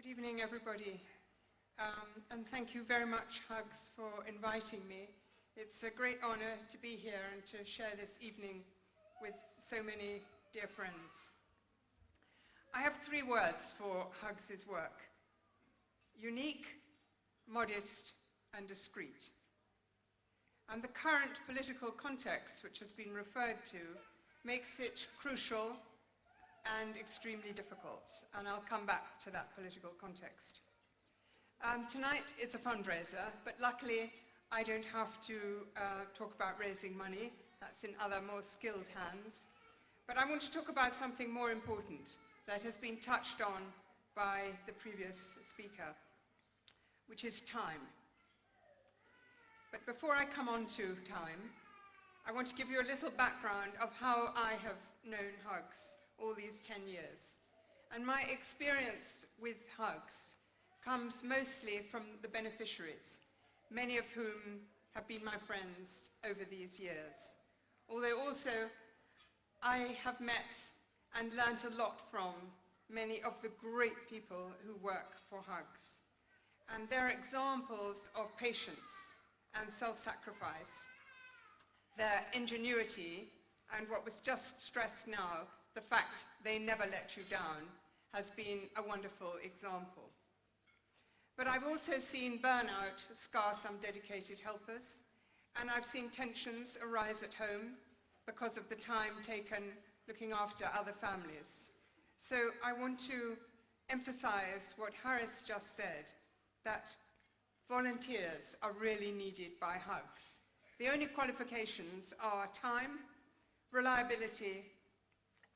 Good evening, everybody. And thank you very much, HHUGS, for inviting me. It's a great honor to be here and to share this evening with so many dear friends. I have 3 words for HHUGS's work: unique, modest, and discreet. And the current political context, which has been referred to, makes it crucial and extremely difficult, and I'll come back to that political context. Tonight it's a fundraiser, but luckily I don't have to talk about raising money. That's in other, more skilled hands. But I want to talk about something more important that has been touched on by the previous speaker, which is time. But before I come on to time, I want to give you a little background of how I have known HHUGS all these 10 years. And my experience with HHUGS comes mostly from the beneficiaries, many of whom have been my friends over these years. Although also I have met and learnt a lot from many of the great people who work for HHUGS. And they're examples of patience and self-sacrifice, their ingenuity, and what was just stressed now, the fact they never let you down, has been a wonderful example. But I've also seen burnout scar some dedicated helpers, and I've seen tensions arise at home because of the time taken looking after other families. So I want to emphasize what Harris just said, that volunteers are really needed by HHUGS. The only qualifications are time, reliability,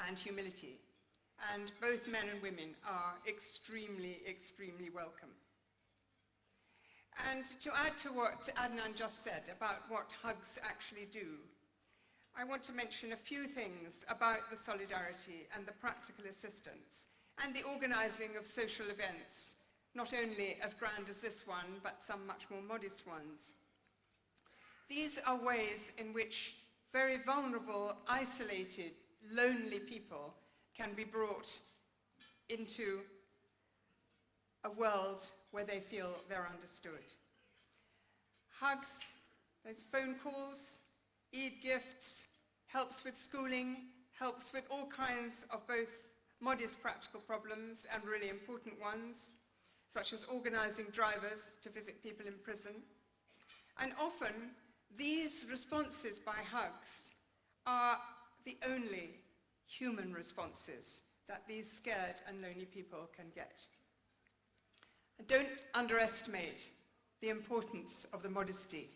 and humility. And both men and women are extremely, extremely welcome. And to add to what Adnan just said about what HHUGS actually do, I want to mention a few things about the solidarity and the practical assistance and the organizing of social events, not only as grand as this one, but some much more modest ones. These are ways in which very vulnerable, isolated, lonely people can be brought into a world where they feel they're understood. HHUGS, those phone calls, Eid gifts, helps with schooling, helps with all kinds of both modest practical problems and really important ones, such as organizing drivers to visit people in prison. And often, these responses by HHUGS are the only human responses that these scared and lonely people can get. And don't underestimate the importance of the modesty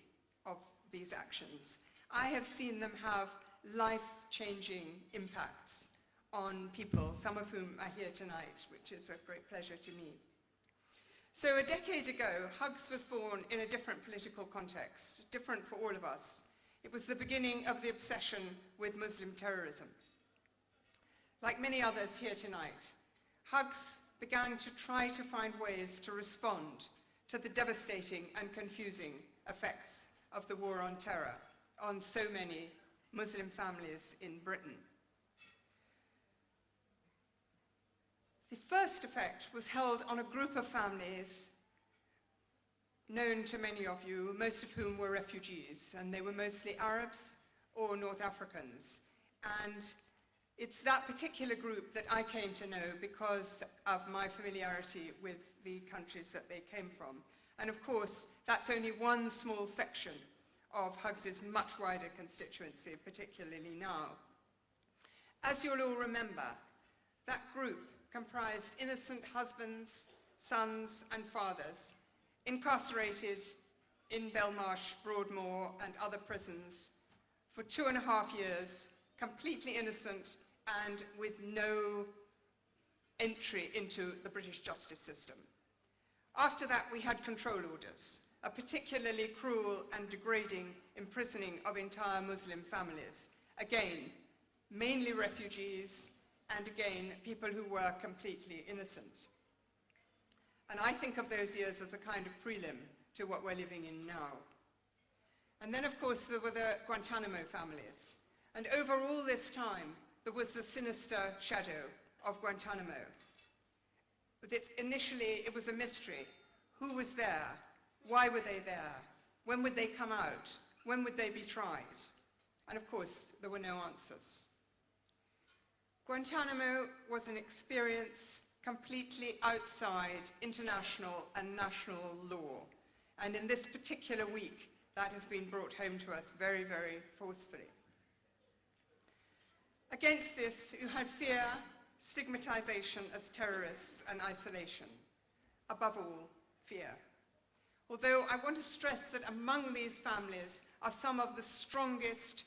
of these actions. I have seen them have life-changing impacts on people, some of whom are here tonight, which is a great pleasure to me. So a decade ago, HHUGS was born in a different political context, different for all of us. It was the beginning of the obsession with Muslim terrorism. Like many others here tonight, HHUGS began to try to find ways to respond to the devastating and confusing effects of the war on terror on so many Muslim families in Britain. The first effect was held on a group of families known to many of you, most of whom were refugees, and they were mostly Arabs or North Africans. And it's that particular group that I came to know because of my familiarity with the countries that they came from. And of course, that's only one small section of HHUGS's much wider constituency, particularly now. As you'll all remember, that group comprised innocent husbands, sons, and fathers incarcerated in Belmarsh, Broadmoor, and other prisons for 2.5 years, completely innocent and with no entry into the British justice system. After that, we had control orders, a particularly cruel and degrading imprisoning of entire Muslim families. Again, mainly refugees, and again, people who were completely innocent. And I think of those years as a kind of prelim to what we're living in now. And then, of course, there were the Guantanamo families. And over all this time, there was the sinister shadow of Guantanamo. Initially, it was a mystery. Who was there? Why were they there? When would they come out? When would they be tried? And of course, there were no answers. Guantanamo was an experience completely outside international and national law. And in this particular week, that has been brought home to us very, very forcefully. Against this, you had fear, stigmatization as terrorists, and isolation. Above all, fear. Although I want to stress that among these families are some of the strongest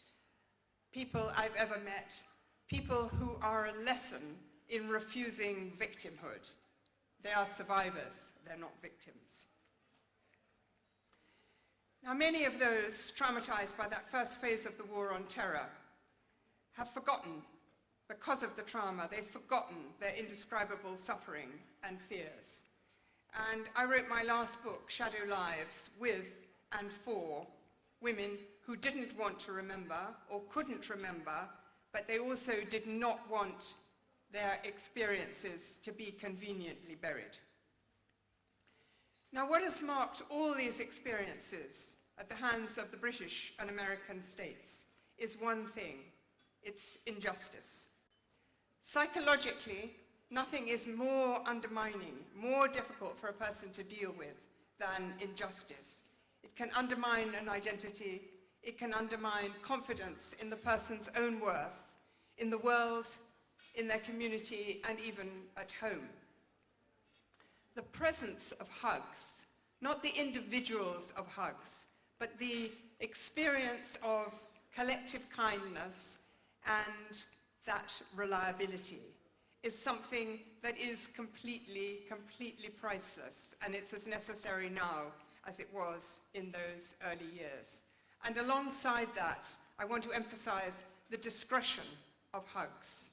people I've ever met, people who are a lesson in refusing victimhood. They are survivors, they're not victims. Now, many of those traumatized by that first phase of the war on terror have forgotten, because of the trauma, they've forgotten their indescribable suffering and fears. And I wrote my last book, Shadow Lives, with and for women who didn't want to remember or couldn't remember, but they also did not want their experiences to be conveniently buried. Now, what has marked all these experiences at the hands of the British and American states is one thing: it's injustice. Psychologically, nothing is more undermining, more difficult for a person to deal with than injustice. It can undermine an identity, it can undermine confidence in the person's own worth, in the world, in their community, and even at home. The presence of HHUGS, not the individuals of HHUGS, but the experience of collective kindness and that reliability is something that is completely, completely priceless, and it's as necessary now as it was in those early years. And alongside that, I want to emphasize the discretion of HHUGS.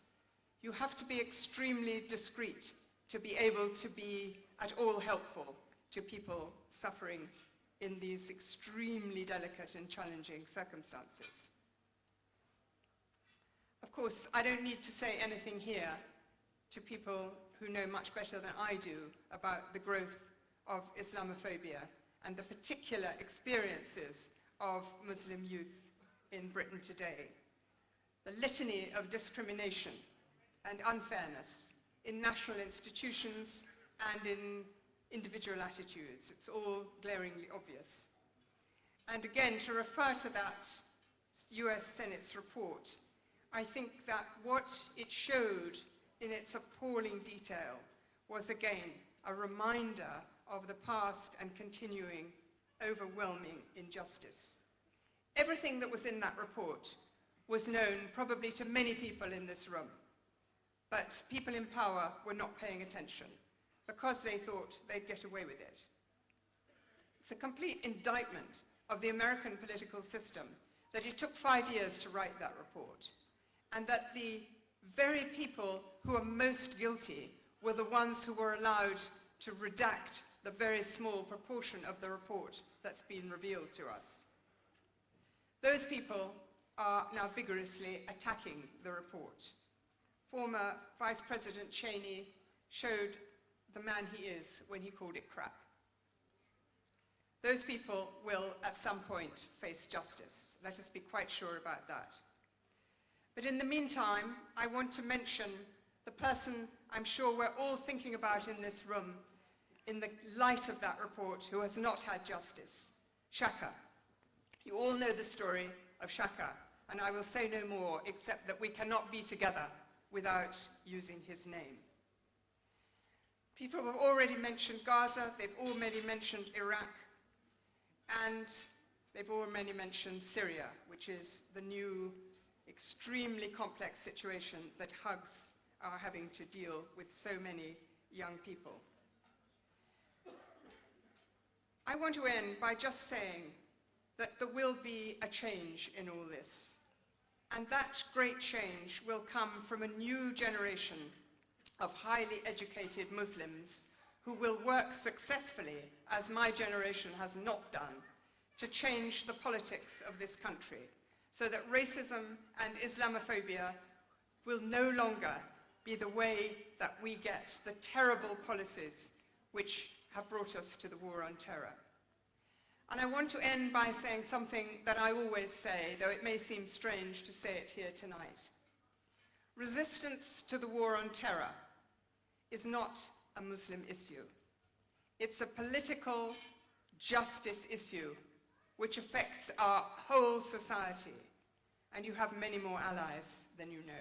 You have to be extremely discreet to be able to be at all helpful to people suffering in these extremely delicate and challenging circumstances. Of course, I don't need to say anything here to people who know much better than I do about the growth of Islamophobia and the particular experiences of Muslim youth in Britain today. The litany of discrimination and unfairness in national institutions and in individual attitudes. It's all glaringly obvious. And again, to refer to that US Senate's report, I think that what it showed in its appalling detail was again a reminder of the past and continuing overwhelming injustice. Everything that was in that report was known probably to many people in this room, but people in power were not paying attention because they thought they'd get away with it. It's a complete indictment of the American political system that it took 5 years to write that report, and that the very people who are most guilty were the ones who were allowed to redact the very small proportion of the report that's been revealed to us. Those people are now vigorously attacking the report. Former Vice President Cheney showed the man he is when he called it crap. Those people will, at some point, face justice. Let us be quite sure about that. But in the meantime, I want to mention the person I'm sure we're all thinking about in this room in the light of that report who has not had justice: Shaka. You all know the story of Shaka, and I will say no more except that we cannot be together without using his name. People have already mentioned Gaza, they've already mentioned Iraq, and they've already mentioned Syria, which is the new extremely complex situation that HHUGS are having to deal with so many young people. I want to end by just saying that there will be a change in all this, and that great change will come from a new generation of highly educated Muslims who will work successfully, as my generation has not done, to change the politics of this country, so that racism and Islamophobia will no longer be the way that we get the terrible policies which have brought us to the war on terror. And I want to end by saying something that I always say, though it may seem strange to say it here tonight. Resistance to the war on terror is not a Muslim issue. It's a political justice issue which affects our whole society, and you have many more allies than you know.